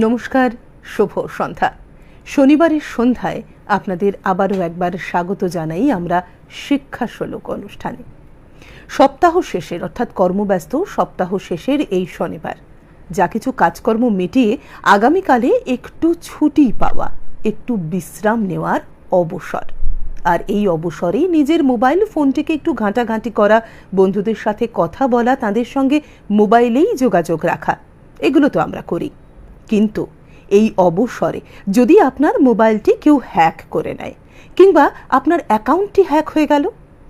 নমস্কার, শুভ সন্ধ্যা। শনিবারের সন্ধ্যায় আপনাদের আবারও একবার স্বাগত জানাই আমরা শিক্ষা শোলক অনুষ্ঠানে। সপ্তাহ শেষের অর্থাৎ কর্মব্যস্ত সপ্তাহ শেষের এই শনিবার যা কিছু কাজকর্ম মিটিয়ে আগামীকালে একটু ছুটি পাওয়া, একটু বিশ্রাম নেওয়ার অবসর। আর এই অবসরে নিজের মোবাইল ফোনটিকে একটু ঘাঁটাঘাঁটি করা, বন্ধুদের সাথে কথা বলা, তাদের সঙ্গে মোবাইলেই যোগাযোগ রাখা, এগুলো তো আমরা করি। কিন্তু এই অবসরে যদি আপনার মোবাইলটি কেউ হ্যাক করে নেয় কিংবা আপনার অ্যাকাউন্টটি হ্যাক হয়ে গেল,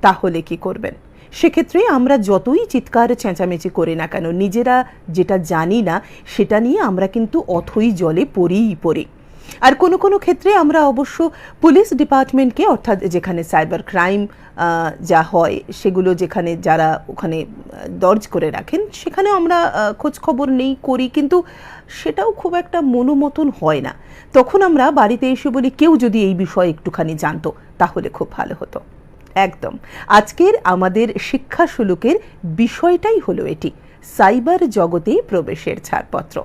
তাহলে কি করবেন? সেক্ষেত্রে আমরা যতই চিৎকার চেঁচামেচি করি না কেন, নিজেরা যেটা জানি না সেটা নিয়ে আমরা কিন্তু অথই জলে পড়ি। আর কোনো কোনো ক্ষেত্রে আমরা অবশ্য পুলিশ ডিপার্টমেন্টকে, অর্থাৎ যেখানে সাইবার ক্রাইম যা হয় সেগুলো যেখানে যারা ওখানে দর্জ করে রাখেন সেখানেও আমরা খোঁজ খবর নেই, করি, কিন্তু সেটাও খুব একটা মনোমতন হয় না। তখন আমরা বাড়িতে এসে বলি কেউ যদি এই বিষয়ে একটুখানি জানতো তাহলে খুব ভালো হতো। একদম আজকের আমাদের শিক্ষা শুল্কের বিষয়টাই হলো এটি, সাইবার জগতে প্রবেশের ছাড়পত্র,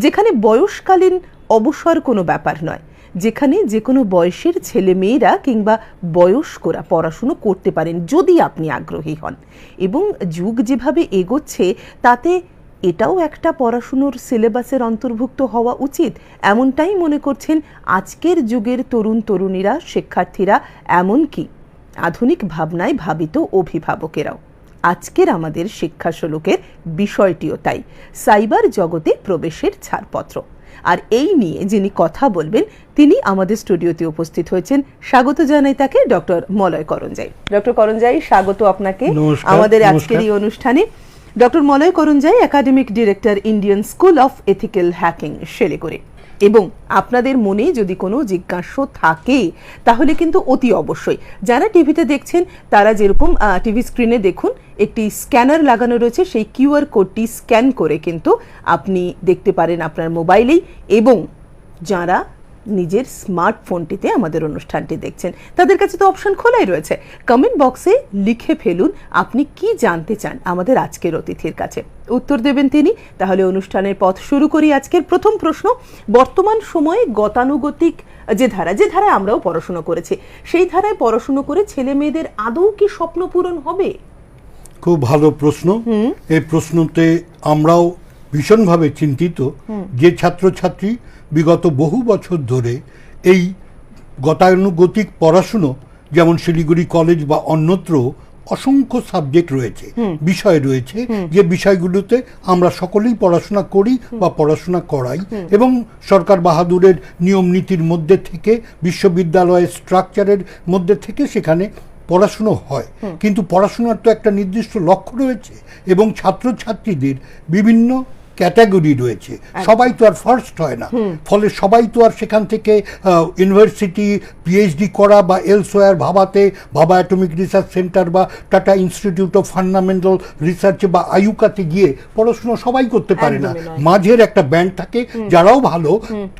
যেখানে বয়সকালীন অবসর কোনো ব্যাপার নয়, যেখানে যে কোনো বয়সের ছেলে মেয়েরা কিংবা বয়স্করা পড়াশুনো করতে পারেন যদি আপনি আগ্রহী হন। এবং যুগ যেভাবে এগোচ্ছে তাতে এটাও একটা পড়াশুনোর সিলেবাসের অন্তর্ভুক্ত হওয়া উচিত, এমনটাই মনে করছেন আজকের যুগের তরুণ তরুণীরা, শিক্ষার্থীরা, এমনকি আধুনিক ভাবনায় ভাবিত অভিভাবকেরাও। আজকের আমাদের শিক্ষা শোলকের বিষয়টিও তাই, সাইবার জগতে প্রবেশের ছাড়পত্র। আর এই নিয়ে যিনি কথা বলবেন তিনি আমাদের স্টুডিওতে উপস্থিত হয়েছেন। স্বাগত জানাই তাকে, ডক্টর মলয় করঞ্জাই। ডক্টর করঞ্জাই, স্বাগত আপনাকে আমাদের আজকের এই অনুষ্ঠানে। Doctor Malay Karanjai academic director, Indian school of ethical hacking, Siliguri. এবং আপনাদের মনে যদি কোনো জিজ্ঞাসা থাকে তাহলে কিন্তু অতি অবশ্যই যারা টিভিতে দেখছেন তারা যেরকম টিভি স্ক্রিনে দেখুন একটি স্ক্যানার লাগানো রয়েছে, সেই কিউআর কোডটি স্ক্যান করে কিন্তু আপনি দেখতে পারেন আপনার মোবাইলেই। এবং যারা নিজের স্মার্টফোনটিতে আমাদের অনুষ্ঠানটি দেখছেন তাদের কাছে তো অপশন খোলাই রয়েছে, কমেন্ট বক্সে লিখে ফেলুন আপনি কি জানতে চান আমাদের আজকের অতিথির কাছে, উত্তর দেবেন তিনি। তাহলে অনুষ্ঠানের পথ শুরু করি। আজকের প্রথম প্রশ্ন, বর্তমান সময়ে গতানুগতিক যে ধারায় আমরাও পড়াশোনা করেছি, সেই ধারায় পড়াশোনা করে ছেলে মেয়েদের আদৌ কি স্বপ্ন পূরণ হবে? খুব ভালো প্রশ্ন। এই প্রশ্নতে আমরাও ভীষণভাবে চিন্তিত যে ছাত্রছাত্রী বিগত বহু বছর ধরে এই গতানুগতিক পড়াশুনো, যেমন শিলিগুড়ি কলেজ বা অন্যত্র অসংখ্য সাবজেক্ট রয়েছে, বিষয় রয়েছে, যে বিষয়গুলোতে আমরা সকলেই পড়াশোনা করি বা পড়াশোনা করাই, এবং সরকার বাহাদুরের নিয়ম নীতির মধ্যে থেকে, বিশ্ববিদ্যালয়ের স্ট্রাকচারের মধ্যে থেকে সেখানে পড়াশুনো হয়। কিন্তু পড়াশোনার তো একটা নির্দিষ্ট লক্ষ্য রয়েছে এবং ছাত্রছাত্রীদের বিভিন্ন ক্যাটাগরি রয়েছে, সবাই তো আর ফার্স্ট হয় না, ফলে সবাই তো আর সেখান থেকে ইউনিভার্সিটি পিএইচডি করা বা এলসওয়্যার ভাবা অ্যাটমিক রিসার্চ সেন্টার বা টাটা ইনস্টিটিউট অফ ফান্ডামেন্টাল রিসার্চে বা আইউকাতে গিয়ে পড়াশোনা সবাই করতে পারে না। মাঝের একটা ব্যান্ড থাকে যারাও ভালো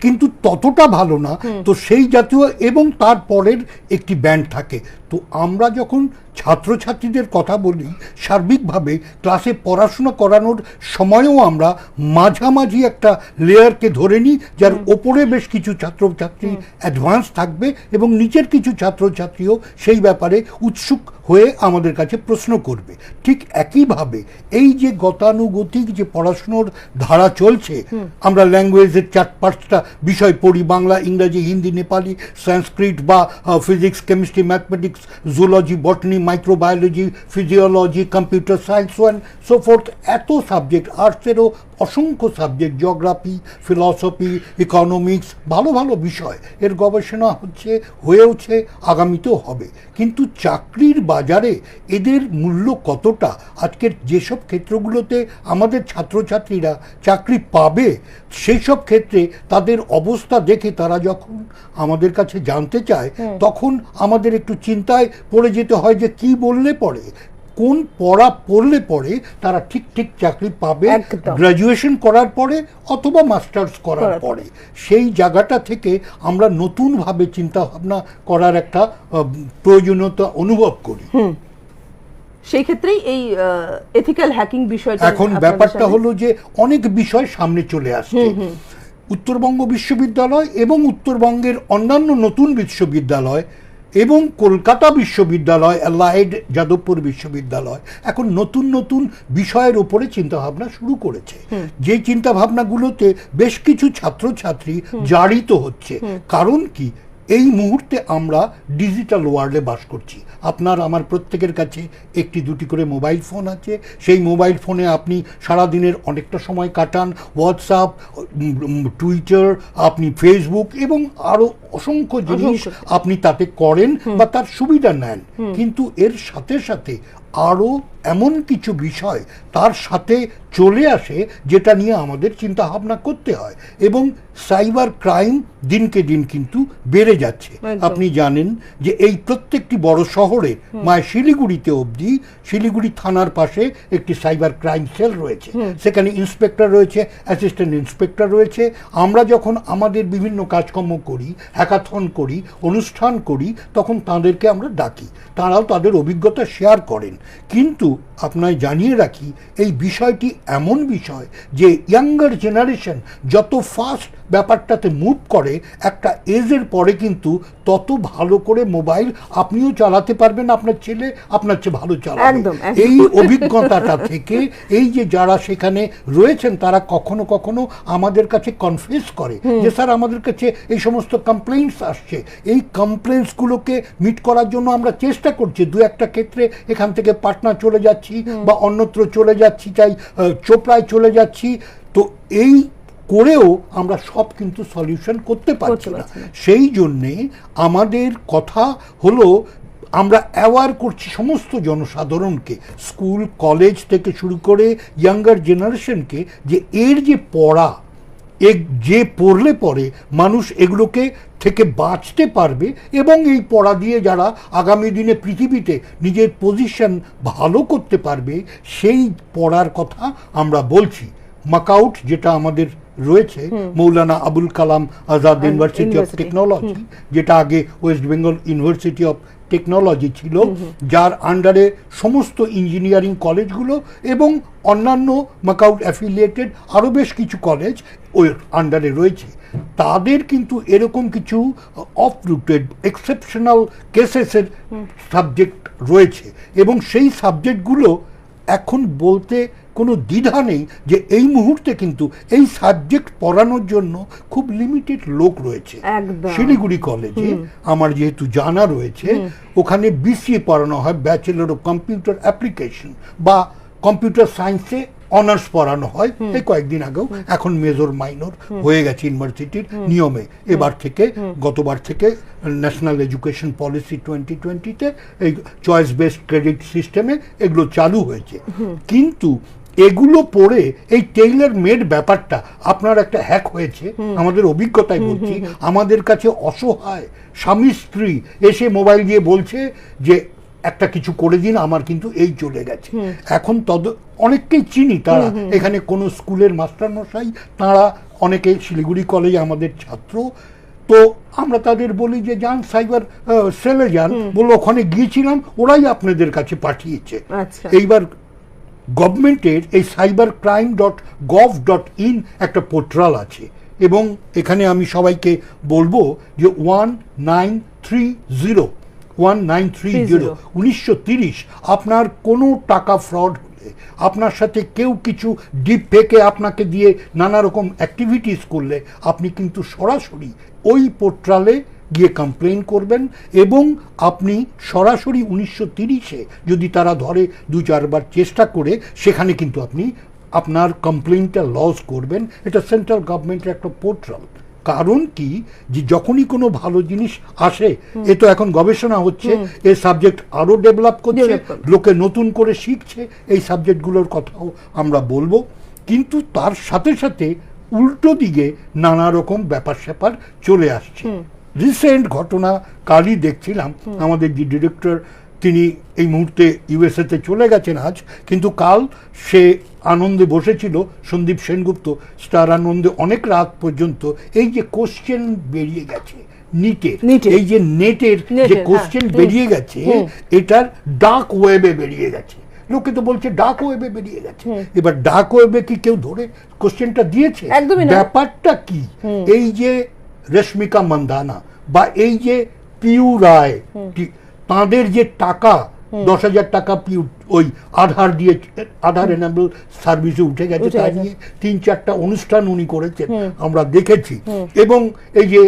কিন্তু ততটা ভালো না, তো সেই জাতীয় এবং তারপরের একটি ব্যান্ড থাকে। তো আমরা যখন ছাত্রছাত্রীদের কথা বলি, সার্বিকভাবে ক্লাসে পড়াশোনা করানোর সময়ও আমরা মাঝামাঝি একটা লেয়ারকে ধরে নিই, যার ওপরে বেশ কিছু ছাত্রছাত্রী অ্যাডভান্স থাকবে এবং নিচের কিছু ছাত্রছাত্রীও সেই ব্যাপারে উৎসুক হয়ে আমাদের কাছে প্রশ্ন করবে। ঠিক একইভাবে এই যে গতানুগতিক যে পড়াশুনোর ধারা চলছে, আমরা ল্যাঙ্গুয়েজের 4-5টা বিষয় পড়ি, বাংলা, ইংরাজি, হিন্দি, নেপালি, সংস্কৃত বা physics, chemistry, mathematics, zoology, botany, microbiology, physiology, computer science, and so fourth, এত সাবজেক্ট, আর্টসেরও অসংখ্য সাবজেক্ট, জিওগ্রাফি, ফিলসফি, ইকোনমিক্স, ভালো ভালো বিষয়, এর গবেষণা হয়েওছে, আগামীতেও হবে। কিন্তু চাকরির বাজারে এদের মূল্য কতটা? আজকের যেসব ক্ষেত্রগুলোতে আমাদের ছাত্রছাত্রীরা চাকরি পাবে সেই সব ক্ষেত্রে তাদের অবস্থা দেখে তারা যখন আমাদের কাছে জানতে চায় তখন আমাদের একটু চিন্তায় পড়ে যেতে হয় যে কি বললে পরে, কোন পড়া পড়লে পরে তারা ঠিক চাকরি পাবে, গ্র্যাজুয়েশন করার পরে অথবা মাস্টার্স করার পরে। সেই জায়গাটা থেকে আমরা নতুনভাবে চিন্তা ভাবনা করার একটা প্রয়োজনীয়তা অনুভব করি। সেই ক্ষেত্রেই এই এথিক্যাল হ্যাকিং বিষয়টা, এখন ব্যাপারটা হলো যে অনেক বিষয় সামনে চলে আসছে। উত্তরবঙ্গ বিশ্ববিদ্যালয় এবং উত্তরবঙ্গের অন্যান্য নতুন বিশ্ববিদ্যালয় এবং কলকাতা বিশ্ববিদ্যালয়, অ্যালাইড যাদবপুর বিশ্ববিদ্যালয় এখন নতুন নতুন বিষয়ের উপরে চিন্তাভাবনা শুরু করেছে, যে চিন্তাভাবনাগুলোতে বেশ কিছু ছাত্রছাত্রী জারিত হচ্ছে। কারণ কি, এই মুহূর্তে আমরা ডিজিটাল ওয়ার্ল্ডে বাস করছি। আপনার আমার প্রত্যেকের কাছে একটি দুটি করে মোবাইল ফোন আছে। সেই মোবাইল ফোনে আপনি সারাদিনের অনেকটা সময় কাটান। হোয়াটসঅ্যাপ, টুইটার, আপনি ফেসবুক এবং আরও অসংখ্য জিনিস আপনি তাতে করেন বা তার সুবিধা নেন। কিন্তু এর সাথে সাথে আরও এমন কিছু বিষয় তার সাথে চলে আসে যেটা নিয়ে আমাদের চিন্তা ভাবনা করতে হয়, এবং সাইবার ক্রাইম দিনকে দিন কিন্তু বেড়ে যাচ্ছে। আপনি জানেন যে এই প্রত্যেকটি বড় শহরে, শিলিগুড়িতে অবধি, শিলিগুড়ি থানার পাশে একটি সাইবার ক্রাইম সেল রয়েছে। সেখানে ইন্সপেক্টর রয়েছে, অ্যাসিস্ট্যান্ট ইন্সপেক্টর রয়েছে। আমরা যখন আমাদের বিভিন্ন কাজকর্ম করি, হ্যাকাথন করি, অনুষ্ঠান করি, তখন তাদেরকে আমরা ডাকি, তারাও তাদের অভিজ্ঞতা শেয়ার করেন। কিন্তু আপনায় জানিয়ে রাখি, এই বিষয়টি এমন বিষয় যে ইয়াঙ্গার জেনারেশন যত ফাস্ট ব্যাপারটাতে মুভ করে, একটা এজের পরে কিন্তু তত ভালো করে মোবাইল আপনিও চালাতে পারবেন, আপনার ছেলে আপনার চেয়ে ভালো চালাবে। এই অভিজ্ঞতাটা থেকে এই যে যারা সেখানে রয়েছেন তারা কখনো কখনো আমাদের কাছে কনফেস করে যে স্যার আমাদের কাছে এই সমস্ত কমপ্লেইন্টস আসছে। এই কমপ্লেইন্টসগুলোকে মিট করার জন্য আমরা চেষ্টা করছি। দু একটা ক্ষেত্রে এখান থেকে পাটনা চলে যাচ্ছি বা অন্যত্র চলে যাচ্ছি, চাই চোপড়ায় চলে যাচ্ছি। তো এই করেও আমরা সব কিন্তু সলিউশন করতে পারছি না। সেই জন্যে আমাদের কথা হলো, আমরা অ্যাওয়ার করছি সমস্ত জনসাধারণকে, স্কুল কলেজ থেকে শুরু করে ইয়াঙ্গার জেনারেশনকে, যে এর যে পড়া, যে পড়লে পরে মানুষ এগুলোকে থেকে বাঁচতে পারবে, এবং এই পড়া দিয়ে যারা আগামী দিনে পৃথিবীতে নিজের পজিশন ভালো করতে পারবে, সেই পড়ার কথা আমরা বলছি। মাকাউট যেটা আমাদের রয়েছে, Maulana Abul Kalam Azad university of technology, যেটা আগে West Bengal university of technology ছিল, যার আন্ডারে সমস্ত ইঞ্জিনিয়ারিং কলেজগুলো এবং অন্যান্য মাকাউট অ্যাফিলিয়েটেড আরও বেশ কিছু কলেজ ওই আন্ডারে রয়েছে। তাদের কিন্তু এরকম কিছু অফ রুটেড এক্সেপশনাল কেসেসের সাবজেক্ট রয়েছে, এবং সেই সাবজেক্টগুলো এখন বলতে কোনো দ্বিধা নেই যে এই মুহূর্তে কিন্তু এই সাবজেক্ট পড়ানোর জন্য খুব লিমিটেড লোক রয়েছে। শিলিগুড়ি কলেজে আমার যেহেতু জানা রয়েছে, ওখানে বিসিএ পড়ানো হয়, ব্যাচেলর অফ কম্পিউটার অ্যাপ্লিকেশন, বা কম্পিউটার সায়েন্সে অনার্স পড়ানো হয় এই কয়েকদিন আগেও। এখন মেজর মাইনর হয়ে গেছে ইউনিভার্সিটির নিয়মে। এবার থেকে, গতবার থেকে ন্যাশনাল এডুকেশন পলিসি 2020-তে এই চয়েস বেসড ক্রেডিট সিস্টেমে এগুলো চালু হয়েছে। কিন্তু এগুলো পড়ে এই টেইলর মেড ব্যাপারটা আপনার একটা হ্যাক হয়েছে। আমাদের অভিজ্ঞতায় বলছি, আমাদের কাছে অসহায় স্বামী স্ত্রী এসে মোবাইল দিয়ে বলছে যে একটা কিছু করে দিন, আমার কিন্তু এই চলে গেছে। এখন অনেককেই চিনি, তারা এখানে কোনো স্কুলের মাস্টারমশাই, তারা অনেকে শিলিগুড়ি কলেজে আমাদের ছাত্র। তো আমরা তাদের বলি যে যান সাইবার সেলে যান, বললো ওখানে গিয়েছিলাম, ওরাই আপনাদের কাছে পাঠিয়েছে। এইবার গভর্নমেন্টের এই cybercrime.gov.in একটা পোর্টাল আছে, এবং এখানে আমি সবাইকে বলবো যে 1930 আপনার কোনো টাকা ফ্রড হলে, আপনার সাথে কেউ কিছু ডিপ ফেকে আপনাকে দিয়ে নানা রকম অ্যাক্টিভিটিস করলে, আপনি কিন্তু সরাসরি ওই পোর্টালে গিয়ে কমপ্লেন করবেন, এবং আপনি সরাসরি 1930 যদি তারা ধরে 2-4 বার চেষ্টা করে, সেখানে কিন্তু আপনি আপনার কমপ্লেনটা লজ করবেন। এটা সেন্ট্রাল গভর্নমেন্টের একটা পোর্টাল। কারণ কি, যে যখনই কোনো ভালো জিনিস আসে, এ তো এখন গবেষণা হচ্ছে, এই সাবজেক্ট আরও ডেভেলপ করছে, লোকে নতুন করে শিখছে, এই সাবজেক্টগুলোর কথাও আমরা বলবো। কিন্তু তার সাথে সাথে উল্টো দিকে নানা রকম ব্যাপার স্যাপার চলে আসছে। রিসেন্ট ঘটনা কালই দেখছিলাম, আমাদের যে ডিরেক্টর তিনি এই মুহূর্তে ইউএসএতে চলে গেছেন আজ, কিন্তু কাল সে আনন্দে বসেছিল, সন্দীপ সেনগুপ্ত স্টার আনন্দে অনেক রাত পর্যন্ত। এই যে কোশ্চেন বেরিয়ে গেছে নিটের, এই যে নেটের যে কোশ্চেন বেরিয়ে গেছে, এটার ডার্ক ওয়েবে বেরিয়ে গেছে। লোকে তো বলছে ডার্ক ওয়েবে বেরিয়ে গেছে। এবার ডার্ক ওয়েবে কি কেউ ধরে কোশ্চেনটা দিয়েছে? ব্যাপারটা কি, এই যে রশ্মিকা মান্দানা বা এই যে পিউ রায়, তাদের যে টাকা 10,000 টাকা ওই আধার দিয়ে, আধার এনাবল সার্ভিসে উঠে গেছে, তাই নিয়ে 3-4টা অনুষ্ঠান উনি করেছেন, আমরা দেখেছি। এবং এই যে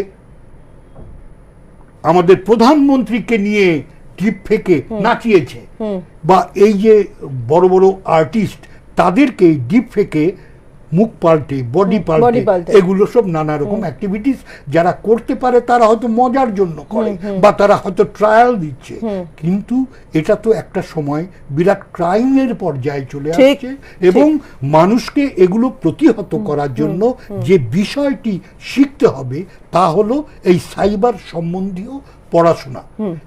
আমাদের প্রধানমন্ত্রীকে নিয়ে টিপ ফেকে নাচিয়েছে, বা এই যে বড় বড় আর্টিস্ট তাদেরকে ডিপ ফেকে মুখ পাল্টে, বডি পাল্টে, এগুলো সব নানা রকম অ্যাক্টিভিটিস যারা করতে পারে তারা হয়তো মজার জন্য করে, বা তারা হয়তো ট্রায়াল দিচ্ছে, কিন্তু এটা তো একটা সময় বিরাট ক্রাইমের পর্যায়ে চলে আসছে। এবং মানুষকে এগুলো প্রতিহত করার জন্য যে বিষয়টি শিখতে হবে তা হলো এই সাইবার সম্বন্ধীয় পড়াশোনা।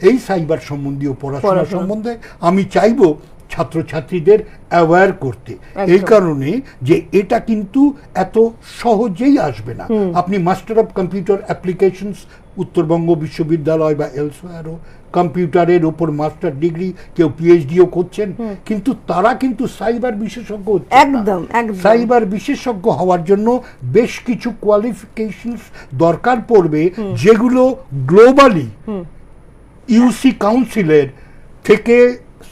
এই সাইবার সম্বন্ধীয় পড়াশোনা সম্বন্ধে আমি চাইবো ছাত্রছাত্রীদের অ্যাওয়্যার করতে, এই কারণে যে এটা কিন্তু এত সহজেই আসবে না। আপনি master of computer applications Uttarbanga বিশ্ববিদ্যালয় বা এলসওয়্যারও কম্পিউটারের উপর মাস্টার ডিগ্রি, কেউ পিএইচডিও করছেন, কিন্তু তারা কিন্তু সাইবার বিশেষজ্ঞ হচ্ছে। একদম সাইবার বিশেষজ্ঞ হওয়ার জন্য বেশ কিছু কোয়ালিফিকেশনস দরকার পড়বে, যেগুলো গ্লোবালি ইউসি কাউন্সিলের থেকে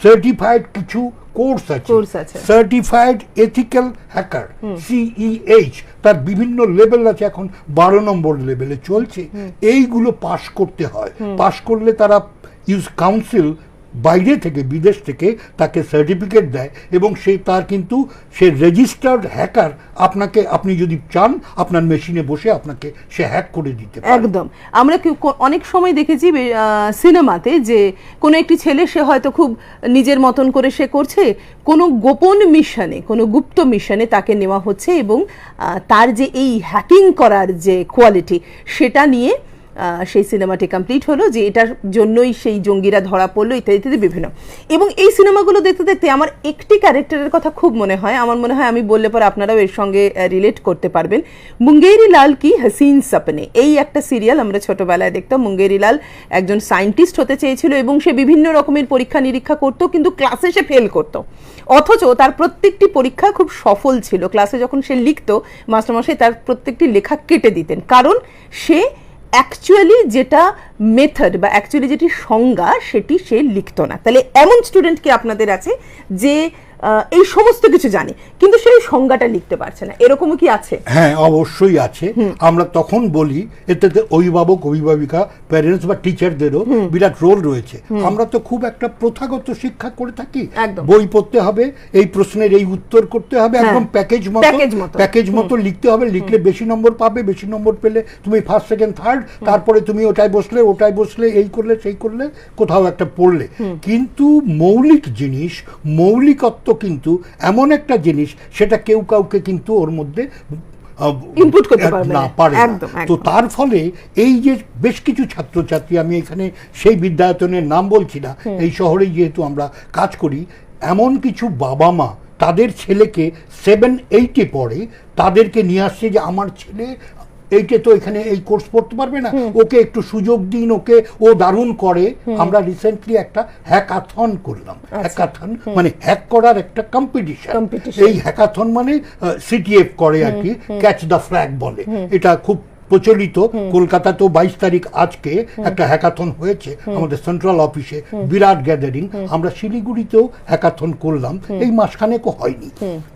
সার্টিফাইড কিছু কোর্স আছে, সার্টিফাইড এথিক্যাল হ্যাকার CEH, তার বিভিন্ন লেভেল আছে, এখন 12 নম্বর লেভেলে চলছে। এইগুলো পাশ করতে হয়, পাশ করলে তারা ইউস কাউন্সিল বাইরে থেকে, বিদেশ থেকে তাকে সার্টিফিকেট দেয়, এবং তার কিন্তু সে রেজিস্টার্ড হ্যাকার। আপনাকে, আপনি যদি চান আপনার মেশিনে বসে আপনাকে সে হ্যাক করে দিতে পারে। একদম। আমরা অনেক সময় দেখেছি সিনেমাতে যে কোনো একটি ছেলে, সে হয়তো খুব নিজের মতন করে সে করছে, কোনো গোপন মিশনে, কোনো গুপ্ত মিশনে তাকে নেওয়া হচ্ছে, এবং তার যে এই হ্যাকিং করার যে কোয়ালিটি, সেটা নিয়ে সেই সিনেমাটি কমপ্লিট হলো, যে এটার জন্যই সেই জঙ্গিরা ধরা পড়লো, ইত্যাদি ইত্যাদি বিভিন্ন। এবং এই সিনেমাগুলো দেখতে দেখতে আমার একটি ক্যারেক্টারের কথা খুব মনে হয়, আমার মনে হয় আমি বললে পরে আপনারাও এর সঙ্গে রিলেট করতে পারবেন। মুঙ্গেরি লাল কি হাসিন সপনে, এই একটা সিরিয়াল আমরা ছোটবেলায় দেখতাম। মুঙ্গেরি লাল একজন সায়েন্টিস্ট হতে চেয়েছিল, এবং সে বিভিন্ন রকমের পরীক্ষা নিরীক্ষা করতো, কিন্তু ক্লাসে সে ফেল করতো, অথচ তার প্রত্যেকটি পরীক্ষা খুব সফল ছিল। ক্লাসে যখন সে লিখতো, মাস্টারমশাই তার প্রত্যেকটি লেখা কেটে দিতেন, কারণ সে অ্যাকচুয়ালি যেটা মেথড বা অ্যাকচুয়ালি যেটি সংজ্ঞা সেটি সে লিখতো না। তাহলে এমন স্টুডেন্ট কি আপনাদের আছে যে এই সমস্ত কিছু জানে কিন্তু সেই সংজ্ঞাটা লিখতে পারছে না, এরকমও কি আছে? হ্যাঁ, অবশ্যই আছে। আমরা তখন বলি এতে অভিভাবক, অভিভাবিকা, প্যারেন্টস বা টিচারদেরও বিরাট রোল রয়েছে। আমরা তো খুব একটা প্রথাগত শিক্ষা করে থাকি, বই পড়তে হবে, এই প্রশ্নের এই উত্তর করতে হবে, একদম প্যাকেজ মতো লিখতে হবে, লিখলে বেশি নম্বর পাবে, বেশি নম্বর পেলে তুমি ফার্স্ট, সেকেন্ড, থার্ড, তারপরে তুমি ওটাই বসলে, এই করলে, সেই করলে, কোথাও একটা পড়লে। কিন্তু মৌলিক জিনিস, মৌলিকত্ব কিন্তু এমন একটা জিনিস, সেটা কেউ কাউকে কিন্তু ওর মধ্যে ইনপুট করতে পারে না। তো তার ফলে এই যে বেশ কিছু ছাত্রছাত্রী, আমি এখানে সেই বিদ্যায়তনের নাম বলছি না, এই শহরে যেহেতু আমরা কাজ করি, এমন কিছু বাবা মা তাদের ছেলেকে 7-8-এ পড়ে, তাদেরকে নিয়ে আসছে যে আমার ছেলে এইটা তো এখানে এই কোর্স পড়তে পারবে না, ওকে একটু সুযোগ দিন, ওকে, ও দারুণ করে। আমরা রিসেন্টলি একটা হ্যাকাথন করলাম। হ্যাকাথন মানে হ্যাক করার একটা কম্পিটিশন। এই হ্যাকাথন মানে CTF করে আর কি, ক্যাচ দ্য ফ্ল্যাগ বলে, এটা খুব প্রচলিত। কলকাতাতেও 22 তারিখ আজকে একটা হ্যাকাথন হয়েছে আমাদের সেন্ট্রাল অফিসে, বিরাট গ্যাদারিং। আমরা শিলিগুড়িতেও হ্যাকাথন করলাম, এই মাসখানেকও হয়নি।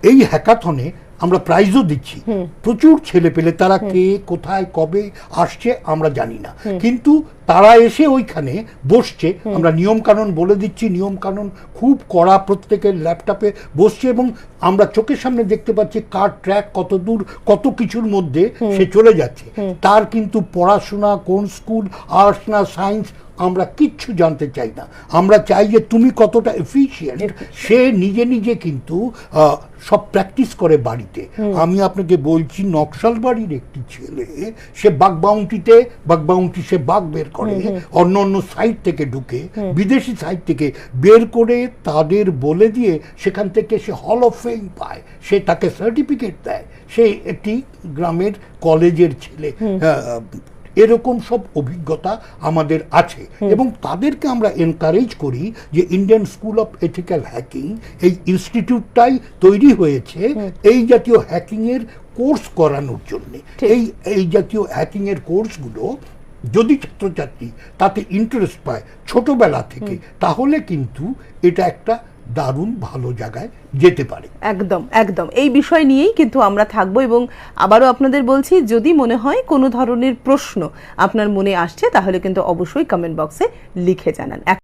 এই হ্যাকাথনে আমরা প্রাইজও দিচ্ছি, প্রচুর ছেলে পেলে, তারা কে কোথায় কবে আসছে আমরা জানি না, কিন্তু তারা এসে ওইখানে বসছে। আমরা নিয়ম কানুন বলে দিচ্ছি, নিয়ম কানুন খুব কড়া, প্রত্যেকের ল্যাপটপে বসছে, এবং আমরা চোখের সামনে দেখতে পাচ্ছি কার ট্র্যাক কত দূর, কত কিছুর মধ্যে সে চলে যাচ্ছে। তার কিন্তু পড়াশোনা কোন স্কুল, আর্টস না সায়েন্স, আমরা কিচ্ছু জানতে চাই না। আমরা চাই যে তুমি কতটা এফিশিয়েন্ট, সে নিজে নিজে কিন্তু সব প্র্যাকটিস করে বাড়িতে। আমি আপনাকে বলছি, নকশালবাড়ির একটি ছেলে, সে বাগবাউন্টি সে বাঘ বের করে, অন্য সাইট থেকে ঢুকে, বিদেশি সাইট থেকে বের করে তাদের বলে দিয়ে সেখান থেকে সে হল অফ ফেম পায়, সে তাকে সার্টিফিকেট দেয়। সে একটি গ্রামের কলেজের ছেলে, এরকম সব অভিজ্ঞতা আমাদের আছে এবং তাদেরকে আমরা এনকারেজ করি যে Indian school of ethical hacking এই ইনস্টিটিউটটাই তৈরি হয়েছে এই জাতীয় হ্যাকিংয়ের কোর্স করানোর জন্য। এই জাতীয় হ্যাকিংয়ের কোর্সগুলো যদি ছাত্রছাত্রী তাতে ইন্টারেস্ট পায় ছোটবেলা থেকে, তাহলে কিন্তু এটা একটা দারুণ ভালো জায়গায় যেতে পারে। একদম একদম এই বিষয় নিয়েই কিন্তু আমরা থাকবো এবং আবারও আপনাদের বলছি, যদি মনে হয় কোনো ধরনের প্রশ্ন আপনার মনে আসছে তাহলে কিন্তু অবশ্যই কমেন্ট বক্সে লিখে জানান।